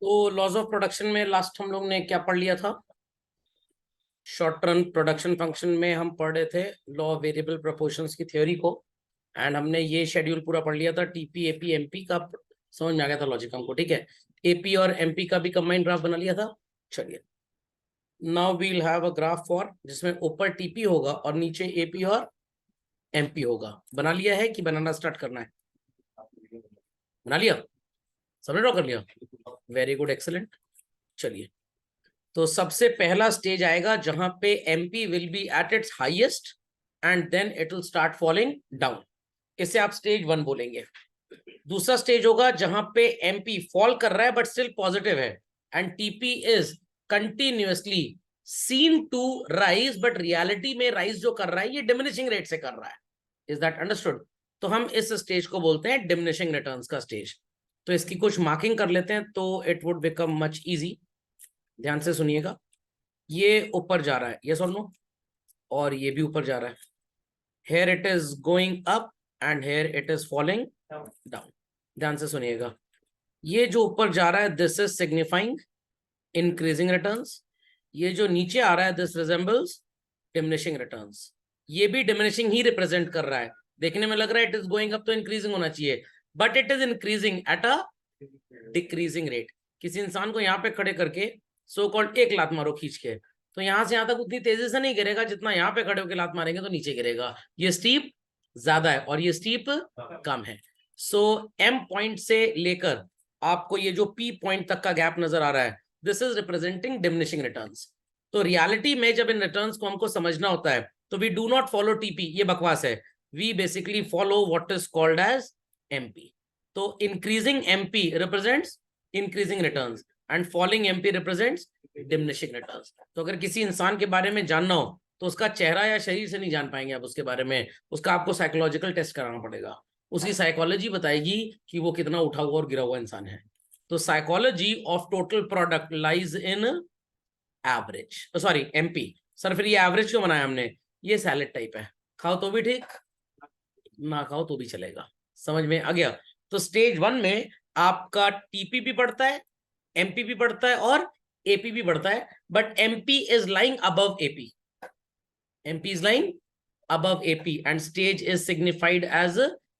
तो laws of production में last हम लोग ने क्या पढ़ लिया था? शॉर्ट रन प्रोडक्शन फंक्शन में हम पढ़ रहे थे लॉ ऑफ वेरिएबल प्रोपोर्शंस की थ्योरी को। एंड हमने ये शेड्यूल पूरा पढ़ लिया था, टीपी एपी एमपी का समझ में आ गया था लॉजिक हमको, ठीक है। एपी और एमपी का भी कंबाइंड ग्राफ बना लिया था। चलिए, now we will have a graph for जिसमें ऊपर टीपी होगा और नीचे एपी और एमपी होगा। बना लिया है कि बनाना स्टार्ट करना है? बना लिया, सबने ड्रॉ कर लिया, वेरी गुड, एक्सेलेंट। चलिए, तो सबसे पहला स्टेज आएगा जहां पे MP will be at its highest and then it will start falling down. इसे आप स्टेज 1 बोलेंगे। दूसरा स्टेज होगा जहां पे एमपी फॉल कर रहा है बट स्टिल पॉजिटिव है and TP is continuously seen to rise, but reality में राइज जो कर रहा है ये डिमिनिशिंग रेट से कर रहा है। Is that understood? तो हम इस स्टेज को बोलते हैं डिमिनिशिंग रिटर्न्स का स्टेज। तो इसकी कुछ मार्किंग कर लेते हैं तो it would become much easy. ध्यान से सुनिएगा, ये ऊपर जा रहा है, यस और नो, और ये भी ऊपर जा रहा है। Here it is going up and here it is falling down. ध्यान से सुनिएगा, ये जो ऊपर जा रहा है this is signifying increasing returns. ये जो नीचे आ रहा है दिस रिजेंबल्स डिमिनिशिंग रिटर्न्स। ये भी डिमिनिशिंग ही रिप्रेजेंट कर रहा है। देखने में लग रहा है इट इज गोइंग अप तो इंक्रीजिंग होना चाहिए, but it is increasing at a decreasing rate. किसी इंसान को यहाँ पे खड़े करके सो कॉल्ड एक लात मारो खींच के, तो यहां से यहां तक उतनी तेजी से नहीं गिरेगा जितना यहाँ पे खड़े होकर लात मारेंगे तो नीचे गिरेगा। ये स्टीप ज्यादा है और ये स्टीप कम है। सो एम पॉइंट से लेकर आपको ये जो पी पॉइंट तक का गैप नजर आ रहा है, this is representing diminishing returns. तो रियलिटी में जब इन रिटर्न्स को हमको समझना होता है तो we do not follow TP, ये बकवास है। We basically follow what is called as MP. तो increasing MP represents increasing returns and falling MP represents diminishing returns. तो अगर किसी इंसान के बारे में जानना हो तो उसका चेहरा या शरीर से नहीं जान पाएंगे आप उसके बारे में, उसका आपको साइकोलॉजिकल टेस्ट कराना पड़ेगा। उसकी साइकोलॉजी बताएगी कि वो कितना उठा हुआ और गिरा हुआ इंसान है। तो psychology of total product lies in average, sorry MP. Sir फिर ये एवरेज क्यों बनाया हमने? ये सैलेड टाइप है, खाओ तो भी ठीक, ना खाओ तो भी चलेगा। समझ में आ गया? तो स्टेज 1 में आपका टीपी भी बढ़ता है, एमपी भी बढ़ता है और एपी भी बढ़ता है, but MP is lying above AP. MP is lying above AP and stage is signified as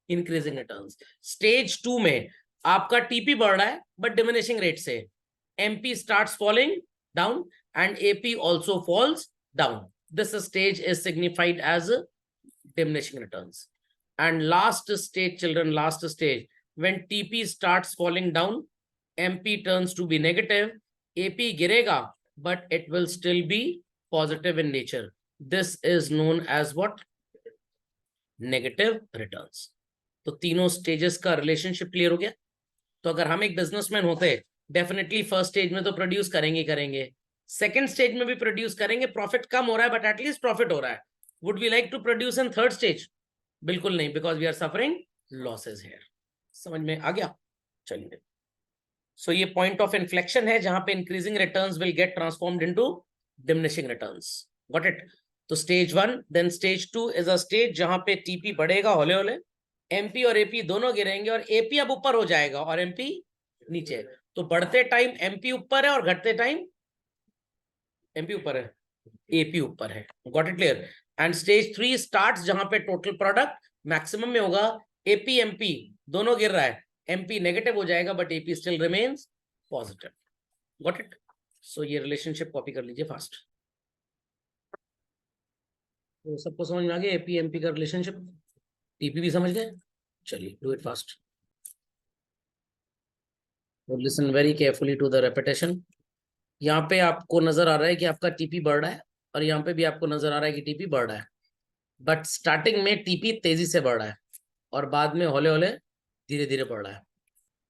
increasing returns. Stage 2 में आपका TP बढ़ रहा है but diminishing rate से, MP starts falling down and AP also falls down. This stage is signified as diminishing returns. And last stage, children, last stage, when TP starts falling down, MP turns to be negative, AP गिरेगा but it will still be positive in nature. This is known as what? Negative returns. तो तीनों stages का relationship clear हो गया। तो अगर हम एक बिजनेसमैन होते डेफिनेटली फर्स्ट स्टेज में तो प्रोड्यूस करेंगे करेंगे, सेकंड स्टेज में भी प्रोड्यूस करेंगे, प्रॉफिट कम हो रहा है बट एटलीस्ट प्रॉफिट हो रहा है। Would we like to produce in third stage? बिल्कुल नहीं, because we are suffering losses here. समझ में आ गया? चलिए, सो ये पॉइंट ऑफ इन्फ्लेक्शन है जहां पे increasing returns will get transformed into diminishing returns. Got it? तो stage 1 then stage 2 is a stage जहां पे टीपी बढ़ेगा होले होले, एमपी और एपी दोनों गिरेंगे और एपी अब ऊपर हो जाएगा और एमपी नीचे। तो बढ़ते टाइम एमपी ऊपर है और घटते टाइम एमपी ऊपर है, एपी ऊपर है। Got it clear? And stage 3 starts जहां पे टोटल प्रोडक्ट मैक्सिमम में होगा, एपी एमपी दोनों गिर रहा है, एमपी नेगेटिव हो जाएगा but AP still remains positive. Got it? So ये रिलेशनशिप कॉपी कर लीजिए फास्ट। तो सबको समझ में आ गया एपी एमपी का रिलेशनशिप? टीपी भी समझ गए? चलिए, do it fast. Listen very carefully to the repetition. यहाँ पे आपको नजर आ रहा है कि आपका टीपी बढ़ रहा है और यहाँ पे भी आपको नजर आ रहा है कि टीपी बढ़ रहा है, बट स्टार्टिंग में टीपी तेजी से बढ़ रहा है और बाद में हौले हौले धीरे धीरे बढ़ रहा है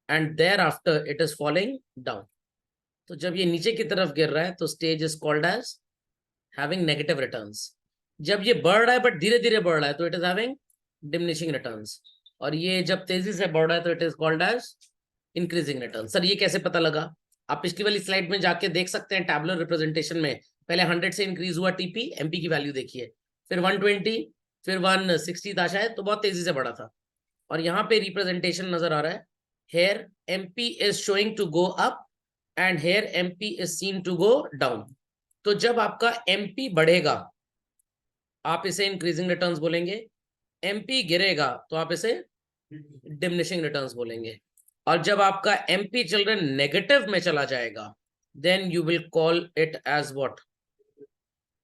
and thereafter it is falling down. तो जब ये नीचे की तरफ गिर रहा है तो stage is called as having negative returns. जब ये बढ़ रहा है बट धीरे धीरे बढ़ रहा है तो it is having diminishing returns. और ये जब तेजी से बढ़ रहा है तो it is called as increasing return. Sir ये कैसे पता लगा? आप पिछली वाली स्लाइड में जाके देख सकते हैं, टैबुलर रिप्रेजेंटेशन में पहले 100 से इंक्रीज हुआ टीपी, एमपी की वैल्यू देखिए, फिर 120, फिर 160 था शायद, तो बहुत तेजी से बढ़ा था। और यहाँ पे रिप्रेजेंटेशन नजर आ रहा है, here MP is showing to go up and here MP is seen to go down. तो जब आपका MP बढ़ेगा आप इसे इंक्रीजिंग रिटर्न्स बोलेंगे, MP गिरेगा तो आप इसे डिमिनिशिंग रिटर्न्स बोलेंगे, और जब आपका MP चिल्ड्रन नेगेटिव में चला जाएगा then you will call it as what,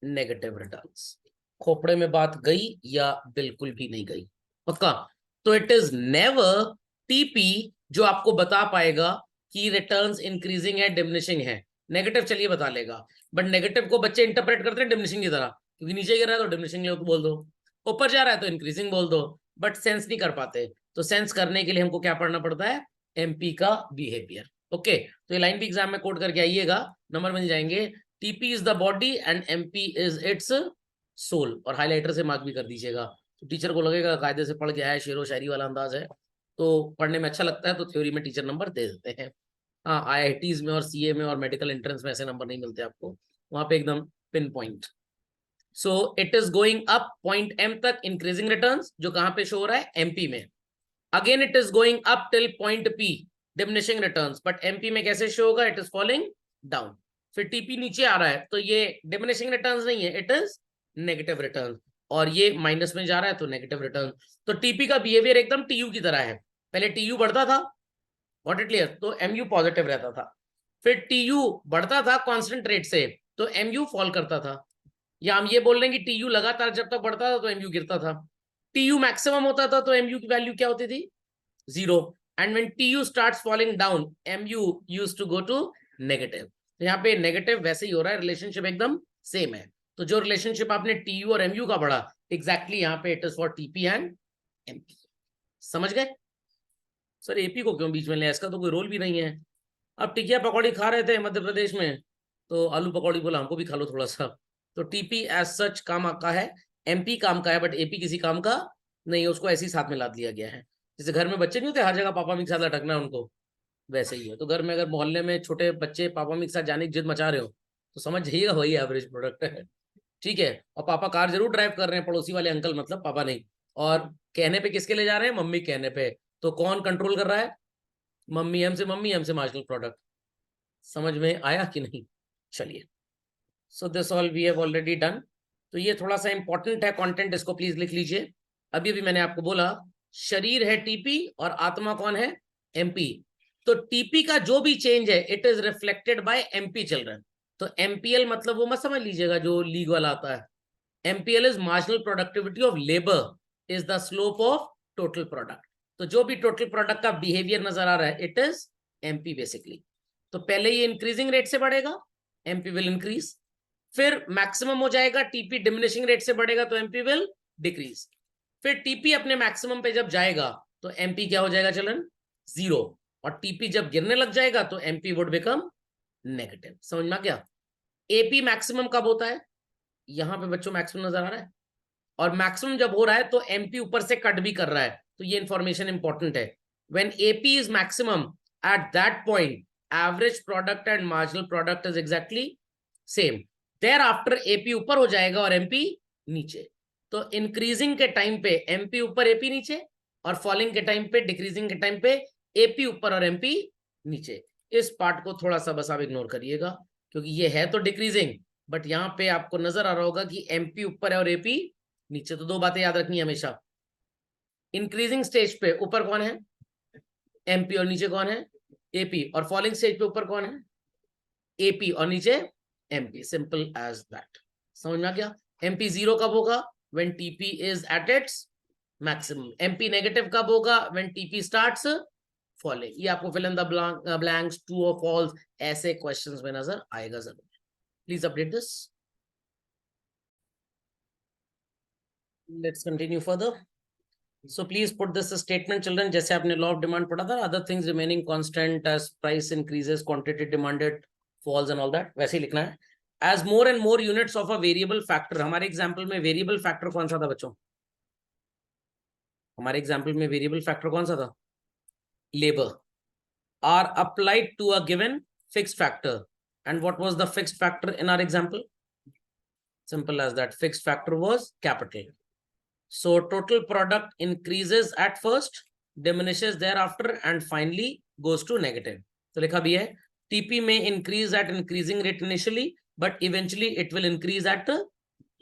negative returns. खोपड़े में बात गई या बिल्कुल भी नहीं गई? पक्का? तो इट इज नेवर टीपी जो आपको बता पाएगा कि रिटर्न्स इंक्रीजिंग है डिमिनिशिंग है। नेगेटिव चलिए बता लेगा, बट नेगेटिव को बच्चे इंटरप्रेट करते हैं डिमिनिशिंग की तरह, क्योंकि नीचे गिर रहा है तो डिमिनिशिंग बोल दो, ऊपर जा रहा है तो इंक्रीजिंग बोल दो, बट सेंस नहीं कर पाते। तो सेंस करने के लिए हमको क्या पढ़ना पड़ता है? एमपी का बिहेवियर। ओके, तो ये लाइन भी एग्जाम में कोड करके आइएगा, नंबर बन जाएंगे। TP is the body and MP is its soul, और हाईलाइटर से मार्क भी कर दीजिएगा। तो टीचर को लगेगा कायदे से पढ़ के आया, शेरो शायरी वाला अंदाज है, तो पढ़ने में अच्छा लगता है, तो थ्योरी में टीचर नंबर दे देते हैं। हाँ, आईआईटीज में और सीए में और मेडिकल एंट्रेंस में ऐसे नंबर नहीं मिलते आपको, वहां पे एकदम pin point. So it is going up point M तक इंक्रीजिंग रिटर्न्स, जो कहां पे शो हो रहा है? एमपी में। Again it is going up till point P, diminishing returns, but MP में कैसे शो होगा? It is falling down. फिर टीपी नीचे आ रहा है तो ये डिमिनिशिंग रिटर्न्स नहीं है, इट इज नेगेटिव रिटर्न, और ये माइनस में जा रहा है तो नेगेटिव रिटर्न। तो टीपी का बिहेवियर एकदम टीयू की तरह है। पहले टीयू बढ़ता था, व्हाट इट क्लियर, तो एमयू पॉजिटिव रहता था। फिर टीयू बढ़ता था कांस्टेंट रेट से तो एमयू फॉल करता था। या हम ये बोल रहे हैं कि टीयू लगातार जब तक बढ़ता था तो एमयू गिरता था। टीयू मैक्सिमम होता था तो एमयू की वैल्यू क्या होती थी? 0। And when TU starts falling down MU used to go to negative. तो यहाँ पे नेगेटिव वैसे ही हो रहा है, रिलेशनशिप एकदम सेम है। तो जो रिलेशनशिप आपने टीयू और एमयू का पढ़ा, एग्जैक्टली यहाँ पे it is for TP and MP. समझ गए? सर एपी को क्यों बीच में ले, इसका तो कोई रोल भी नहीं है। अब टिकिया पकौड़ी खा रहे थे मध्य प्रदेश में, तो आलू पकौड़ी बोला हमको भी खा लो थोड़ा सा। तो टीपी एज सच काम का है, एमपी काम का है, बट एपी किसी काम का नहीं है, उसको ऐसे ही साथ में ला दिया गया है। जैसे घर में बच्चे नहीं होते हर जगह पापा मम्मी के साथ लटकना है उनको, वैसे ही है। तो घर में अगर मोहल्ले में छोटे बच्चे पापा मम्मी के साथ जाने की जिद मचा रहे हो तो समझ जाइएगा वही एवरेज प्रोडक्ट है। ठीक है, और पापा कार जरूर ड्राइव कर रहे हैं, पड़ोसी वाले अंकल, मतलब पापा नहीं, और कहने पे किसके ले जा रहे हैं? मम्मी कहने पे। तो कौन कंट्रोल कर रहा है? मम्मी हमसे मार्जिनल प्रोडक्ट। समझ में आया कि नहीं? चलिए, so this all we have already done. तो ये थोड़ा सा इंपॉर्टेंट है कंटेंट, इसको प्लीज लिख लीजिए। अभी भी मैंने आपको बोला शरीर है टीपी और आत्मा कौन है? एमपी। तो टीपी का जो भी चेंज है it is reflected by MP children. तो एमपीएल मतलब वो मत समझ लीजिएगा जो लीग वाला आता है। MPL is marginal productivity of labour is the slope of total product. तो जो भी टोटल प्रोडक्ट का बिहेवियर नजर आ रहा है इट इज एमपी बेसिकली। तो पहले ये इंक्रीजिंग रेट से बढ़ेगा, एमपी विल इंक्रीज। फिर मैक्सिमम हो जाएगा, टीपी डिमिनिशिंग रेट से बढ़ेगा तो एमपी विल डिक्रीज। फिर टीपी अपने मैक्सिमम पे जब जाएगा तो एमपी क्या हो जाएगा चलन? 0। और टीपी जब गिरने लग जाएगा तो एमपी वुड बिकम नेगेटिव। समझ में आ गया? एपी मैक्सिमम कब होता है? यहां पे बच्चों मैक्सिमम नजर आ रहा है, और मैक्सिमम जब हो रहा है तो एमपी ऊपर से कट भी कर रहा है, तो ये इंफॉर्मेशन इंपॉर्टेंट है। When AP is maximum at that point average product and marginal product is exactly same. Thereafter AP ऊपर हो जाएगा और एमपी नीचे। तो इंक्रीजिंग के टाइम पे एमपी ऊपर एपी नीचे, और फॉलिंग के टाइम पे डिक्रीजिंग के टाइम पे एपी ऊपर और एमपी नीचे। इस पार्ट को थोड़ा सा बस आप इग्नोर करिएगा, क्योंकि ये है तो डिक्रीजिंग, बट यहां पे आपको नजर आ रहा होगा कि एमपी ऊपर है और एपी नीचे। तो दो बातें याद रखनी है हमेशा। इंक्रीजिंग स्टेज पे ऊपर कौन है? एमपी, और नीचे कौन है? एपी। और फॉलिंग स्टेज पे ऊपर कौन है? एपी, और नीचे एमपी। Simple as that. समझ में आ गया? एमपी 0 कब होगा? When TP is at its maximum. MP negative कब होगा? When TP starts falling. ये आपको fill in the blanks, true और फॉल्स, ऐसे क्वेश्चंस में नजर आएगा जरूर। Please update this. Let's continue further. So please put this statement children, जैसे आपने law of demand पढ़ा था, other things remaining constant as price increases, quantity demanded falls and all that, वैसे ही लिखना है। As more and more units of a variable factor, हमारे example में variable factor कौन सा था बच्चों? हमारे एग्जाम्पल में वेरिएबल फैक्टर कौन सा था? Labour. Are applied to a given fixed factor, and what was the fixed factor in our example? Simple as that. Fixed factor was capital. So total product increases at first, diminishes thereafter, and finally goes to negative. तो लिखा भी है TP may increase at increasing rate initially, but eventually it will increase at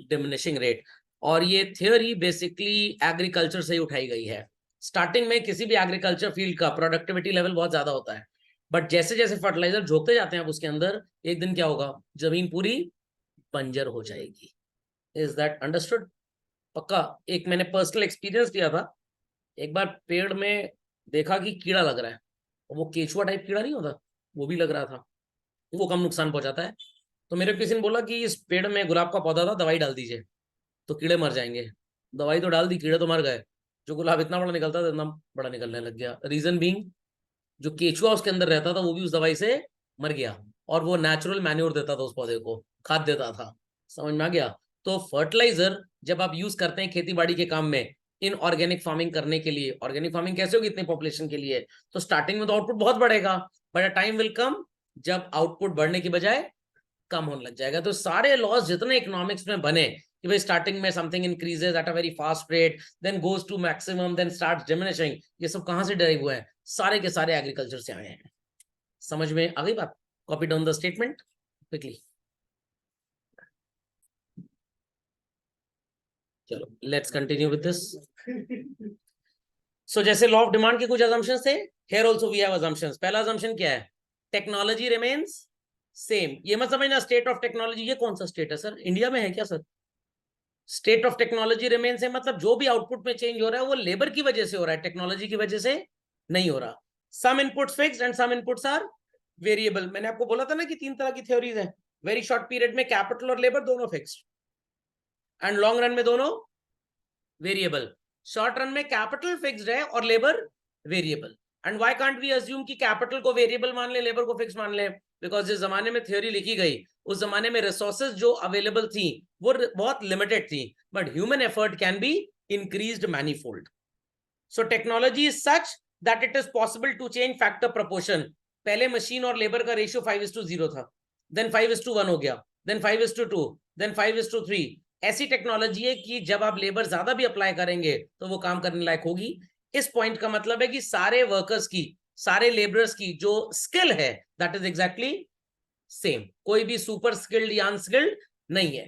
diminishing rate. और ये theory basically agriculture से ही उठाई गई है. स्टार्टिंग में किसी भी एग्रीकल्चर फील्ड का प्रोडक्टिविटी लेवल बहुत ज्यादा होता है, बट जैसे जैसे फर्टिलाइजर झोंकते जाते हैं आप उसके अंदर, एक दिन क्या होगा, जमीन पूरी बंजर हो जाएगी. Is that understood? पक्का. एक मैंने पर्सनल एक्सपीरियंस किया था. एक बार पेड़ में देखा कि कीड़ा लग रहा है, वो केचुआ टाइप कीड़ा नहीं होता, वो भी लग रहा था. वो कम नुकसान पहुंचाता है. तो मेरे किसी ने बोला कि इस पेड़ में गुलाब का पौधा था, दवाई डाल दीजिए तो कीड़े मर जाएंगे. दवाई तो डाल दी, कीड़े तो मर गए. जो गुलाब इतना बड़ा निकलता था इतना बड़ा निकलने लग गया. रीजन बीइंग, जो केचुआ उसके अंदर रहता था वो भी उस दवाई से मर गया, और वो नेचुरल मैन्योर देता था उस पौधे को, खाद देता था. समझ में आ गया? तो फर्टिलाइजर जब आप यूज करते हैं खेती बाड़ी के काम में, इन ऑर्गेनिक फार्मिंग करने के लिए, ऑर्गेनिक फार्मिंग कैसे होगी इतनी पॉपुलेशन के लिए, तो स्टार्टिंग में तो आउटपुट बहुत बढ़ेगा, but a time will come जब आउटपुट बढ़ने की बजाय कम होने लग जाएगा. तो सारे लॉस जितने इकोनॉमिक्स में बने कि भाई स्टार्टिंग में something increases at a very fast rate, then goes to maximum, then starts diminishing, ये सब कहां से डराइव हुए हैं? सारे के सारे एग्रीकल्चर से आए हैं. समझ में आ गई बात? Copy down the statement quickly. चलो let's continue with this. So जैसे लॉ ऑफ डिमांड के कुछ अजम्पशंस थे, here also we have assumptions. पहला अजम्पशन क्या है? Technology remains same. ये मत समझना स्टेट ऑफ टेक्नोलॉजी, ये कौन सा स्टेट है सर, इंडिया में है क्या sir? State of technology remains है मतलब जो भी आउटपुट में चेंज हो रहा है वो लेबर की वजह से हो रहा है, टेक्नोलॉजी की वजह से नहीं हो रहा. Some inputs fixed and some inputs are variable. मैंने आपको बोला था ना कि तीन तरह की थ्योरीज है. वेरी शॉर्ट पीरियड में कैपिटल और लेबर दोनों फिक्स्ड, एंड लॉन्ग रन में दोनों वेरिएबल. शॉर्ट रन में कैपिटल फिक्स्ड है और labour variable. And why can't we assume कि कैपिटल को वेरिएबल मान ले, लेबर को फिक्स मान ले? बिकॉज जिस जमाने में थ्योरी लिखी गई उस जमाने में रिसोर्सेज जो अवेलेबल थी वो बहुत लिमिटेड थी, but human effort can be increased manifold. So technology is such that it is possible to change factor proportion. पहले मशीन और लेबर का रेशियो 5:0 था, देन 5:1 हो गया, देन 5:2, देन 5:3. ऐसी टेक्नोलॉजी है कि जब आप लेबर ज्यादा भी अप्लाई करेंगे तो वो काम करने लायक होगी. इस पॉइंट का मतलब है कि सारे वर्कर्स की, सारे लेबरर्स की जो स्किल है दैट इज एग्जैक्टली सेम. कोई भी सुपर स्किल्ड या अनस्किल्ड नहीं है.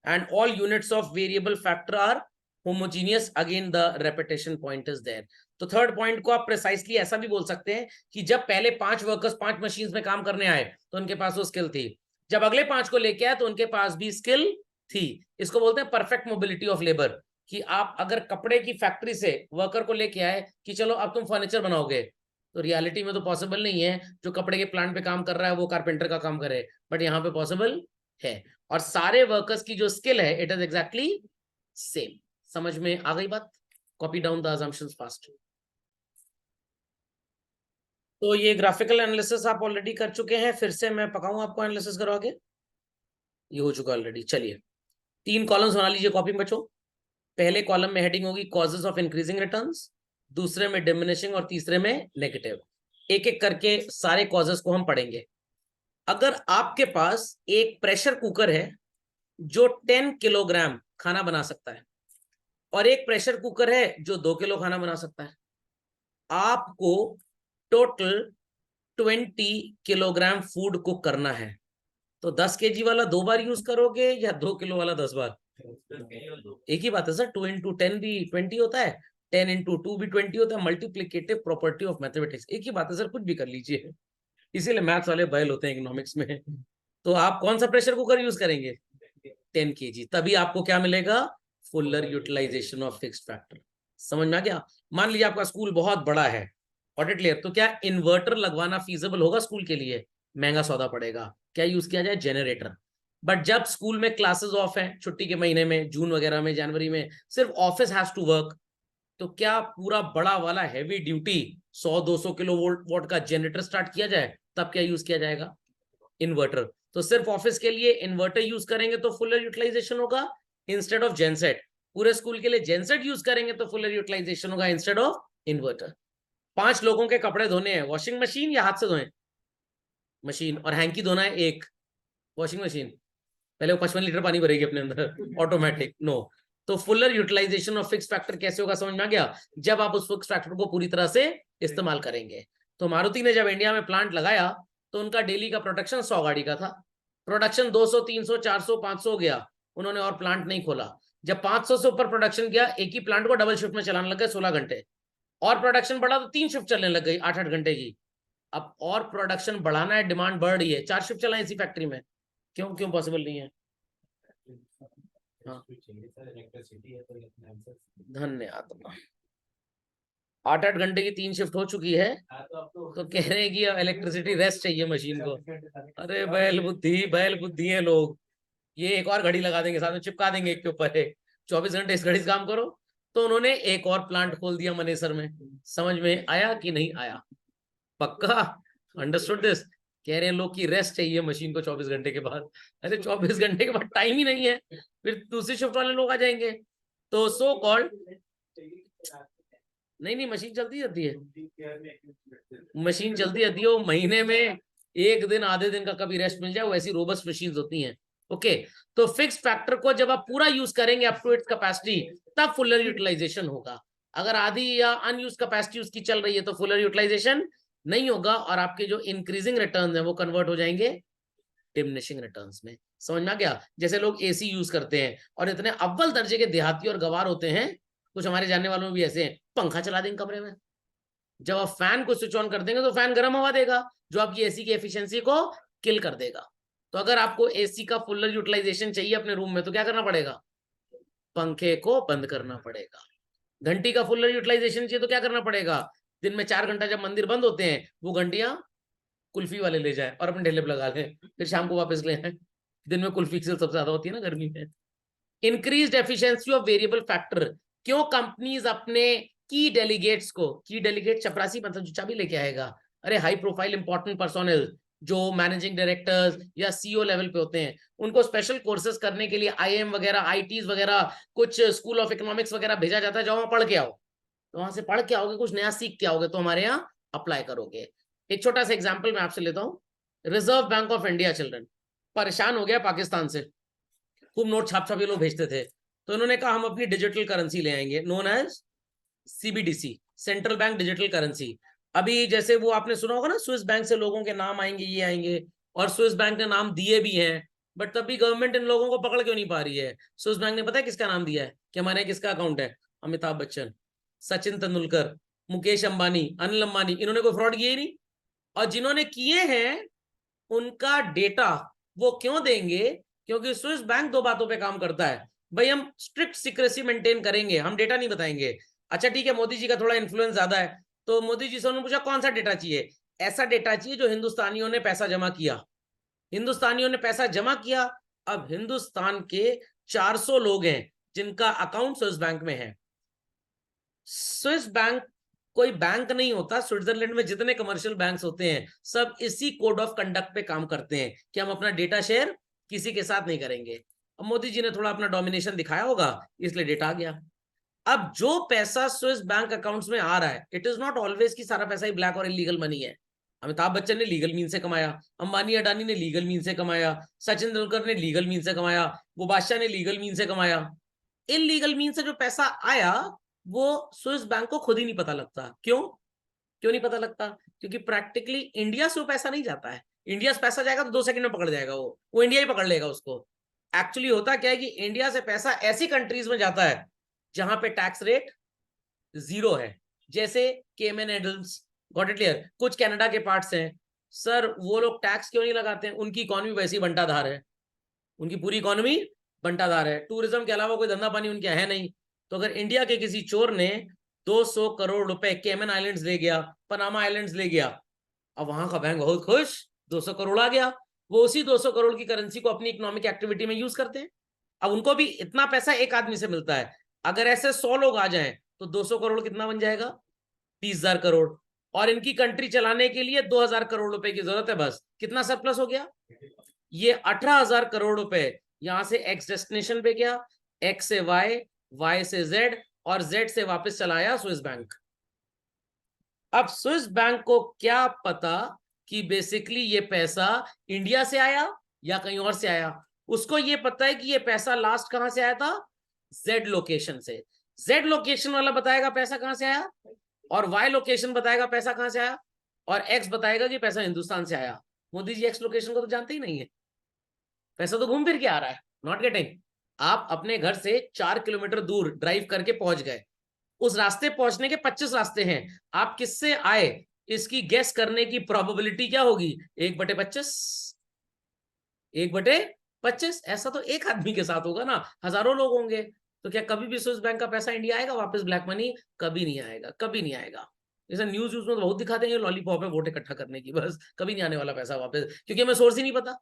And all units of variable factor are homogeneous. Again the repetition point is there. तो थर्ड पॉइंट को आप प्रिसाइसली ऐसा भी बोल सकते हैं कि जब पहले 5 वर्कर्स 5 मशीन्स में काम करने आए तो उनके पास वो स्किल थी, जब अगले 5 को लेके आए तो उनके पास भी स्किल थी. इसको बोलते हैं परफेक्ट मोबिलिटी ऑफ लेबर. कि आप अगर कपड़े की फैक्ट्री से वर्कर को लेके आए कि चलो अब तुम फर्नीचर बनाओगे, तो रियलिटी में तो पॉसिबल नहीं है. जो कपड़े के प्लांट पे काम कर रहा है वो कारपेंटर का काम करे, बट यहाँ पे पॉसिबल है. और सारे वर्कर्स की जो स्किल है इट इज एग्जैक्टली सेम. समझ में आ गई बात? Copy down the assumptions fast. तो ये ग्राफिकल एनालिसिस आप ऑलरेडी कर चुके हैं, फिर से मैं पकाऊं आपको एनालिसिस करवा के? ये हो चुका ऑलरेडी. चलिए 3 कॉलम्स बना लीजिए कॉपी में बच्चों. पहले कॉलम में हेडिंग होगी कॉजेस ऑफ इंक्रीजिंग रिटर्न्स, दूसरे में डिमिनिशिंग और तीसरे में नेगेटिव. एक एक करके सारे कॉजेस को हम पढ़ेंगे. अगर आपके पास एक प्रेशर कुकर है जो 10 किलोग्राम खाना बना सकता है और एक प्रेशर कुकर है जो 2 किलो खाना बना सकता है, आपको टोटल 20 किलोग्राम फूड कुक करना है, तो 10 केजी वाला 2 बार यूज करोगे या 2 किलो वाला 10 बार? एक ही बात है सर. 2 into 10 भी 20 होता है, 10 into 2 भी 20 होता है. Multiplicative property of mathematics. एक ही बात है सर, कुछ भी कर लीजिए, इसीलिए मैथ्स वाले बैल होते हैं इकोनॉमिक्स में. तो आप कौन सा प्रेशर कुकर यूज करेंगे? 10 kg. तभी आपको क्या मिलेगा? Fuller utilisation of fixed factor. समझ में आ गया? मान लीजिए आपका स्कूल बहुत बड़ा है, ऑडिट क्लियर, तो क्या इन्वर्टर लगवाना फीजिबल होगा स्कूल के लिए? महंगा सौदा पड़ेगा. क्या यूज किया जाए? जनरेटर. बट जब स्कूल में क्लासेस ऑफ हैं छुट्टी के महीने में, जून वगैरह में, जनवरी में, सिर्फ ऑफिस हैज टू वर्क, तो क्या पूरा बड़ा वाला हैवी ड्यूटी 100-200 किलो वोल्ट का जनरेटर स्टार्ट किया जाए? तब क्या यूज किया जाएगा? इन्वर्टर. तो सिर्फ ऑफिस के लिए इन्वर्टर यूज करेंगे तो फुलर यूटिलाइजेशन होगा इंस्टेड ऑफ जेनसेट. पूरे स्कूल के लिए जेनसेट यूज करेंगे तो फुलर यूटिलाइजेशन होगा इंस्टेड ऑफ इन्वर्टर. 5 लोगों के कपड़े धोने हैं, वॉशिंग मशीन या हाथ से धोए? मशीन. और हैंकी धोना है एक, वॉशिंग मशीन. पहले वो 55 लीटर पानी भरेगी अपने अंदर, ऑटोमेटिक. नो. तो fuller utilisation of fix factor कैसे होगा? समझ में आ गया? जब आप उस फिक्स फैक्टर को पूरी तरह से इस्तेमाल करेंगे. तो मारुति ने जब इंडिया में प्लांट लगाया तो उनका डेली का प्रोडक्शन 100 गाड़ी का था। प्रोडक्शन 200, 300, 400, 500 हो गया, उन्होंने और प्लांट नहीं खोला। जब 500 से ऊपर प्रोडक्शन किया, एक ही प्लांट को डबल शिफ्ट में चलाने लग गए 16 घंटे। और प्रोडक्शन बढ़ा तो 3 शिफ्ट चलने लग गई 8-8 घंटे की। अब और प्रोडक्शन बढ़ाना है, डिमांड बढ़ रही है, 4 शिफ्ट चलाएं इसी फैक्ट्री में। क्यों क्यों पॉसिबल नहीं है? हाँ, धन्यवाद। 8-8 घंटे की 3 शिफ्ट हो चुकी है, तो कह रहे हैं कि अब इलेक्ट्रिसिटी रेस्ट चाहिए मशीन को। अरे बैल बुद्धि है लोग। ये एक और घड़ी लगा देंगे, साथ में चिपका देंगे एक के ऊपर एक, 24 घंटे इस घड़ी से काम करो। तो उन्होंने एक और प्लांट खोल दिया मनेसर में। समझ में आया कि नहीं आया? पक्का अंडरस्टूड दिस? कह रहे हैं लोग की रेस्ट चाहिए मशीन को 24 घंटे के बाद। अरे 24 घंटे के बाद टाइम ही नहीं है, फिर दूसरी शिफ्ट वाले लोग आ जाएंगे। तो सो कॉल्ड, नहीं मशीन चलती रहती है, मशीन चलती रहती है। वो महीने में एक दिन आधे दिन का कभी रेस्ट मिल जाए, वैसी रोबस्ट मशीन होती हैं। ओके, तो फिक्स फैक्टर को जब आप पूरा यूज करेंगे अप टू इट्स कैपेसिटी, तब फुलर यूटिलाइजेशन होगा। अगर आधी या अनयूज कैपेसिटी उसकी चल रही है तो फुलर यूटिलाइजेशन नहीं होगा, और आपके जो इंक्रीजिंग रिटर्न्स हैं वो कन्वर्ट हो जाएंगे डिमिनिशिंग रिटर्न्स में। समझ में आ गया? जैसे लोग एसी यूज करते हैं और इतने अव्वल दर्जे के देहाती और गवार होते हैं, कुछ हमारे जानने वालों में भी ऐसे हैं, पंखा चला देंगे कमरे में। जब आप फैन को स्विच ऑन कर देंगे तो फैन गर्म हवा देगा, जो आपकी एसी की एफिशिएंसी को किल कर देगा। तो अगर आपको एसी का फुल यूटिलाइजेशन चाहिए अपने रूम में, तो क्या करना पड़ेगा? पंखे को बंद करना पड़ेगा। घंटी का फुल यूटिलाइजेशन चाहिए तो क्या करना पड़ेगा? दिन में 4 घंटा जब मंदिर बंद होते हैं, वो घंटियां कुल्फी वाले ले जाए और अपने ढेले पर लगा लें, फिर शाम को वापस ले आए। दिन में कुल्फी की सेल सबसे ज्यादा होती है ना गर्मी में। Increased efficiency of variable factor. क्यों कंपनीज अपने की डेलीगेट्स को, की डेलीगेट चपरासी मतलब जो चाबी लेके आएगा, अरे हाई प्रोफाइल इंपॉर्टेंट पर्सोनल जो मैनेजिंग डायरेक्टर्स या सीईओ लेवल पे होते हैं, उनको स्पेशल कोर्सेज करने के लिए आईएम वगैरह, आईटीज वगैरह, कुछ स्कूल ऑफ इकोनॉमिक्स वगैरह भेजा जाता है। जाओ वहां पढ़ के आओ, तो वहां से पढ़ के आओगे, कुछ नया सीख के आओगे, तो हमारे यहाँ अप्लाई करोगे। एक छोटा सा एग्जाम्पल मैं आपसे लेता हूँ। Reserve bank of India children परेशान हो गया पाकिस्तान से, खूब नोट छाप छाप ये लोग भेजते थे। तो इन्होंने कहा हम अपनी डिजिटल करेंसी ले आएंगे, known as CBDC, central bank digital currency. अभी जैसे वो आपने सुना होगा ना, स्विस बैंक से लोगों के नाम आएंगे, ये आएंगे, और स्विस बैंक ने नाम दिए भी हैं, बट तब भी गवर्नमेंट इन लोगों को पकड़ क्यों नहीं पा रही है? स्विस बैंक ने पता है किसका नाम दिया है कि हमारे किसका अकाउंट है? अमिताभ बच्चन, सचिन तेंदुलकर, मुकेश अंबानी, अनिल अंबानी, इन्होंने कोई फ्रॉड किए ही नहीं। और जिन्होंने किए हैं उनका डेटा वो क्यों देंगे? क्योंकि स्विस बैंक 2 बातों पे काम करता है, भाई हम स्ट्रिक्ट सीक्रेसी मेंटेन करेंगे, हम डेटा नहीं बताएंगे। अच्छा ठीक है, मोदी जी का थोड़ा इन्फ्लुएंस ज्यादा है, तो मोदी जी से उन्होंने पूछा कौन सा डेटा चाहिए? ऐसा डेटा चाहिए जो हिंदुस्तानियों ने पैसा जमा किया। हिंदुस्तानियों ने पैसा जमा किया। अब हिंदुस्तान के 400 लोग हैं जिनका अकाउंट स्विस बैंक में है। स्विस बैंक कोई बैंक नहीं होता, स्विट्जरलैंड में जितने कमर्शियल बैंक्स होते हैं सब इसी कोड ऑफ कंडक्ट पे काम करते हैं कि हम अपना डेटा शेयर किसी के साथ नहीं करेंगे। अब मोदी जी ने थोड़ा अपना डोमिनेशन दिखाया होगा, इसलिए डेटा आ गया। अब जो पैसा स्विस बैंक अकाउंट्स में आ रहा है, इट इज नॉट ऑलवेज कि सारा पैसा ही ब्लैक और इलीगल मनी है। अमिताभ बच्चन ने लीगल मीन से कमाया, अंबानी अडानी ने लीगल मीन से कमाया, सचिन तेंदुलकर ने लीगल मीन से कमाया, वो बादशाह ने लीगल मीन से कमाया। इलीगल मीन से जो पैसा आया वो स्विस बैंक को खुद ही नहीं पता लगता। क्यों क्यों नहीं पता लगता? क्योंकि प्रैक्टिकली इंडिया से वो पैसा नहीं जाता है। इंडिया से पैसा जाएगा तो 2 सेकंड में पकड़ जाएगा, वो इंडिया ही पकड़ लेगा उसको। एक्चुअली होता क्या है कि इंडिया से पैसा ऐसी कंट्रीज में जाता है जहां पे टैक्स रेट 0 है, जैसे केमन आइलैंड्स, गॉट इट क्लियर? कुछ कनाडा के पार्ट्स हैं। सर वो लोग टैक्स क्यों नहीं लगाते हैं? उनकी इकोनॉमी वैसी बंटाधार है, उनकी पूरी इकोनॉमी बंटाधार है, टूरिज्म के अलावा कोई धंधा पानी उनके है नहीं। तो अगर इंडिया के किसी चोर ने 200 करोड़ रुपए केमन आइलैंड्स ले गया, पनामा आइलैंड्स ले गया, अब वहां का बैंक बहुत खुश, 200 करोड़ आ गया, वो उसी 200 करोड़ की करेंसी को अपनी इकोनॉमिक एक्टिविटी में यूज करते हैं। अब उनको भी इतना पैसा एक आदमी से मिलता है, अगर ऐसे 100 लोग आ जाएं तो 200 करोड़ कितना बन जाएगा? 30,000 करोड़। और इनकी कंट्री चलाने के लिए 2,000 करोड़ रुपए की जरूरत है, बस कितना सरप्लस हो गया? ये 18,000 करोड़ रुपए यहां से एक्स डेस्टिनेशन पे गया, एक्स से वाई, वाई से जेड, और जेड से वापस चलाया स्विस बैंक। अब स्विस बैंक को क्या पता कि बेसिकली ये पैसा इंडिया से आया या कहीं और से आया? उसको ये पता है कि ये पैसा लास्ट कहां से आया था? जेड लोकेशन से। जेड लोकेशन वाला बताएगा पैसा कहां से आया, और वाई लोकेशन बताएगा पैसा कहां से आया, और एक्स बताएगा कि पैसा हिंदुस्तान से आया। मोदी जी एक्स लोकेशन को तो जानते ही नहीं है, पैसा तो घूम फिर के आ रहा है। Not getting. आप अपने घर से 4 किलोमीटर दूर ड्राइव करके पहुंच गए, उस रास्ते पहुंचने के 25 रास्ते हैं, आप किससे आए इसकी गेस करने की प्रोबेबिलिटी क्या होगी? 1/25। 1/25। ऐसा तो एक आदमी के साथ होगा ना, हजारों लोग होंगे। तो क्या कभी भी स्विस बैंक का पैसा इंडिया आएगा वापस ब्लैक मनी? कभी नहीं आएगा, कभी नहीं आएगा। जैसे न्यूज में तो बहुत दिखाते हैं लॉलीपॉप है वोट इकट्ठा करने की, बस कभी नहीं आने वाला पैसा वापस, क्योंकि हमें सोर्स ही नहीं पता।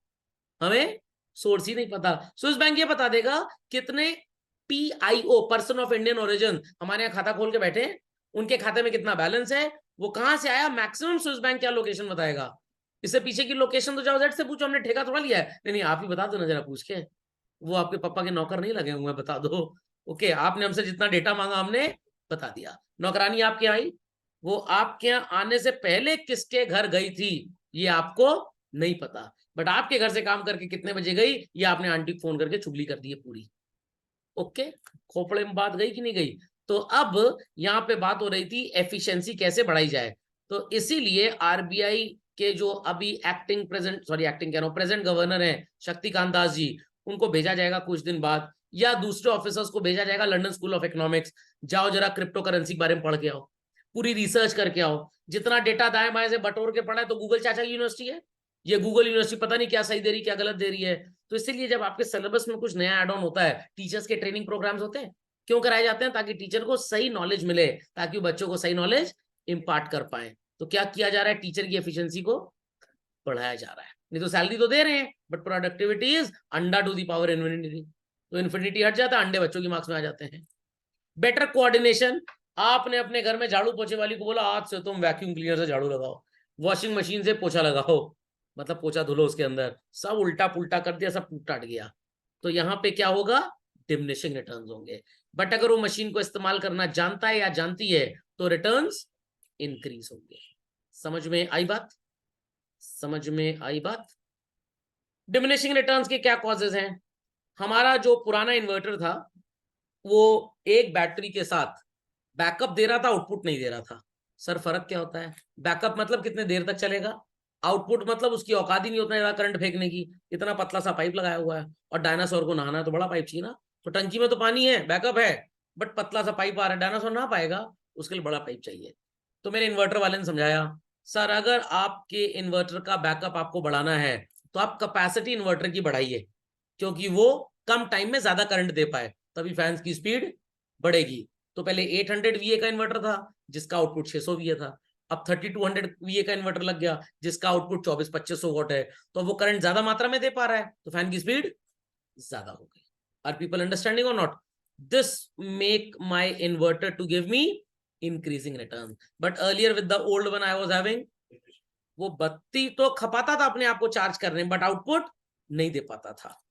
हमें सोर्स ही नहीं पता। स्विस बैंक ये बता देगा कितने PIO, person of Indian origin, हमारे यहाँ खाता खोल के बैठे हैं, उनके खाते में कितना बैलेंस है, वो कहां से आया, मैक्सिमम स्विस बैंक क्या लोकेशन बताएगा। इससे पीछे की लोकेशन तो जाओ जेड से पूछो, हमने ठेका थोड़ा लिया है। नहीं आप ही बता दो ना जरा पूछ के, वो आपके पापा के नौकर नहीं लगे हुए, बता दो। ओके, आपने हमसे जितना डेटा मांगा हमने बता दिया। नौकरानी आपके आई, वो आपके यहाँ आने से पहले किसके घर गई थी ये आपको नहीं पता, बट आपके घर से काम करके कितने बजे गई ये आपने आंटी को फोन करके चुगली कर दी है पूरी। ओके, खोपड़े में बात गई कि नहीं गई? तो अब यहाँ पे बात हो रही थी एफिशिएंसी कैसे बढ़ाई जाए। तो इसीलिए RBI के जो अभी एक्टिंग कह रहा हूं, प्रेजेंट गवर्नर है शक्तिकांत दास जी, उनको भेजा जाएगा कुछ दिन बाद, या दूसरे ऑफिसर्स को भेजा जाएगा लंदन स्कूल ऑफ इकोनॉमिक्स, जाओ जरा क्रिप्टो करेंसी के बारे में पढ़ के आओ, पूरी रिसर्च करके आओ। जितना डेटा दाएं बाएं से बटोर के पढ़ा है, तो गूगल चाचा की यूनिवर्सिटी है, ये गूगल यूनिवर्सिटी पता नहीं क्या सही दे रही क्या गलत दे रही है। तो इसीलिए जब आपके सिलेबस में कुछ नया एड ऑन होता है, टीचर्स के ट्रेनिंग प्रोग्राम्स होते हैं, क्यों कराए जाते हैं? ताकि टीचर को सही नॉलेज मिले, ताकि बच्चों को सही नॉलेज इंपार्ट कर पाए। तो क्या किया जा रहा है? टीचर की एफिशिएंसी को बढ़ाया जा रहा है। नहीं तो सैलरी तो दे रहे हैं, बट प्रोडक्टिविटी इज अंडा टू दी पावर इन्फिनिटी। तो इन्फिनिटी हट जाता है, अंडे बच्चों की मार्क्स में आ जाते हैं। Better coordination. आपने अपने घर में झाड़ू पोछे वाली को बोला आज से तुम वैक्यूम क्लीनर से झाड़ू लगाओ, वॉशिंग मशीन से पोछा लगाओ, मतलब पोछा धुलो उसके अंदर, सब उल्टा पुल्टा कर दिया, सब टूट टाट गया। तो यहाँ पे क्या होगा? डिमिनिशिंग रिटर्न्स होंगे। बट अगर वो मशीन को इस्तेमाल करना जानता है या जानती है तो रिटर्न्स इंक्रीज होंगे। समझ में आई बात? समझ में आई बात? डिमिनिशिंग रिटर्न्स के क्या कॉजेज हैं? हमारा जो पुराना इन्वर्टर था वो एक बैटरी के साथ बैकअप दे रहा था, आउटपुट नहीं दे रहा था। सर फर्क क्या होता है? बैकअप मतलब कितने देर तक चलेगा, आउटपुट मतलब उसकी औकात ही नहीं उतना ज्यादा करंट फेंकने की, इतना पतला सा पाइप लगाया हुआ है। और डायनासोर को नहाना है तो बड़ा पाइप चाहिए ना, तो टंकी में तो पानी है, बैकअप है, बट पतला सा पाइप आ रहा है, डायनासोर नहा पाएगा, उसके लिए बड़ा पाइप चाहिए। तो मेरे इन्वर्टर वाले ने समझाया, सर अगर आपके इन्वर्टर का बैकअप आपको बढ़ाना है तो आप कैपेसिटी इन्वर्टर की बढ़ाइए, क्योंकि वो कम टाइम में ज्यादा करंट दे पाए, तभी फैंस की स्पीड बढ़ेगी। तो पहले 800 VA का इन्वर्टर था जिसका आउटपुट 600 VA था, अब 3200 VA का इन्वर्टर लग गया जिसका आउटपुट 2400-2500 वॉट है, तो वो करंट ज्यादा मात्रा में दे पा रहा है, तो फैन की स्पीड ज्यादा हो गई। आर पीपल अंडरस्टैंडिंग और not? This make my inverter to give me increasing return, but earlier with the old one I was having, वो बत्ती तो खपाता था अपने आप को चार्ज करने, बट आउटपुट नहीं दे पाता था।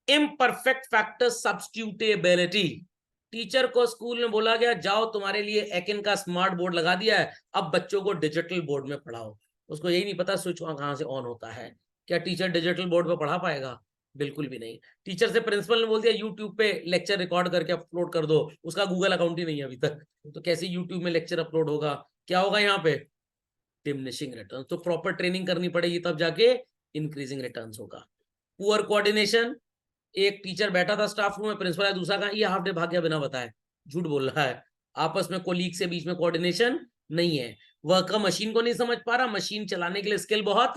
Imperfect factor substitutability. टीचर को स्कूल में बोला गया जाओ तुम्हारे लिए एकिन का स्मार्ट बोर्ड लगा दिया है, अब बच्चों को डिजिटल बोर्ड में पढ़ाओ। उसको यही नहीं पता स्विच कहां से ऑन होता है। क्या टीचर डिजिटल बोर्ड पे पढ़ा पाएगा? बिल्कुल भी नहीं। टीचर से प्रिंसिपल ने बोल दिया यूट्यूब पे लेक्चर रिकॉर्ड करके अपलोड कर दो, उसका गूगल अकाउंट ही नहीं है अभी तक, तो कैसे यूट्यूब में लेक्चर अपलोड होगा? क्या होगा यहाँ पे? Diminishing return. तो प्रॉपर ट्रेनिंग करनी पड़ेगी तब जाके इंक्रीजिंग रिटर्न होगा। Poor coordination. एक टीचर बैठा था स्टाफ रूम में, प्रिंसिपल है दूसरा, कहा ये हाफ डे भाग गया बिना बताए, झूठ बोल रहा है। आपस में कोलीग से बीच में कोऑर्डिनेशन नहीं है, वर्कर मशीन को नहीं समझ पा रहा, मशीन चलाने के लिए स्किल बहुत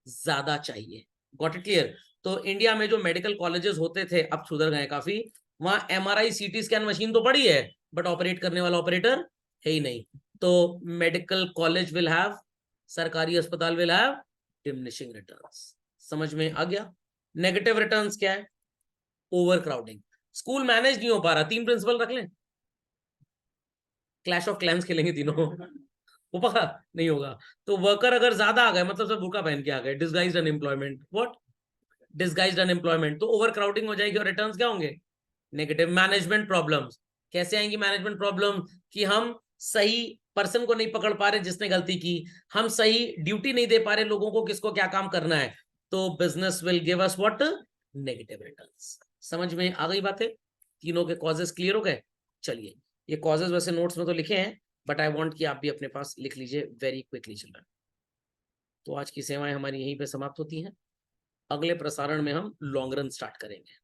ज्यादा चाहिए। Got it clear? तो इंडिया में जो मेडिकल कॉलेजेस होते थे अब सुधर गए काफी, वहां MRI CT स्कैन मशीन तो पड़ी है, बट ऑपरेट करने वाला ऑपरेटर है ही नहीं। तो मेडिकल कॉलेज विल हैव, सरकारी अस्पताल विल हैव डिमिनिशिंग रिटर्न्स। समझ में आ गया? नेगेटिव रिटर्न्स क्या है? Over crowding. स्कूल मैनेज नहीं हो पा रहा, 3 प्रिंसिपल रख लें, क्लैश ऑफ क्लैंस खेलेंगे तीनों, वो पका नहीं होगा। तो वर्कर अगर ज्यादा आ गए, मतलब सब बुर्का पहन के आ गए, disguised unemployment. What? Disguised unemployment. तो ओवर क्राउडिंग हो जाएगी और रिटर्न्स क्या होंगे? नेगेटिव। Management problems. कैसे आएंगी मैनेजमेंट प्रॉब्लम? कि हम सही पर्सन को नहीं पकड़ पा रहे जिसने गलती की, हम सही ड्यूटी नहीं दे पा रहे लोगों को किसको क्या काम करना है, तो business will give us what? Negative returns. समझ में आ गई बातें? तीनों के कॉजेस क्लियर हो गए? चलिए, ये कॉजेस वैसे नोट्स में तो लिखे हैं, बट आई वांट कि आप भी अपने पास लिख लीजिए वेरी क्विकली चिल्ड्रन। तो आज की सेवाएं हमारी यहीं पे समाप्त होती हैं। अगले प्रसारण में हम लॉन्ग रन स्टार्ट करेंगे।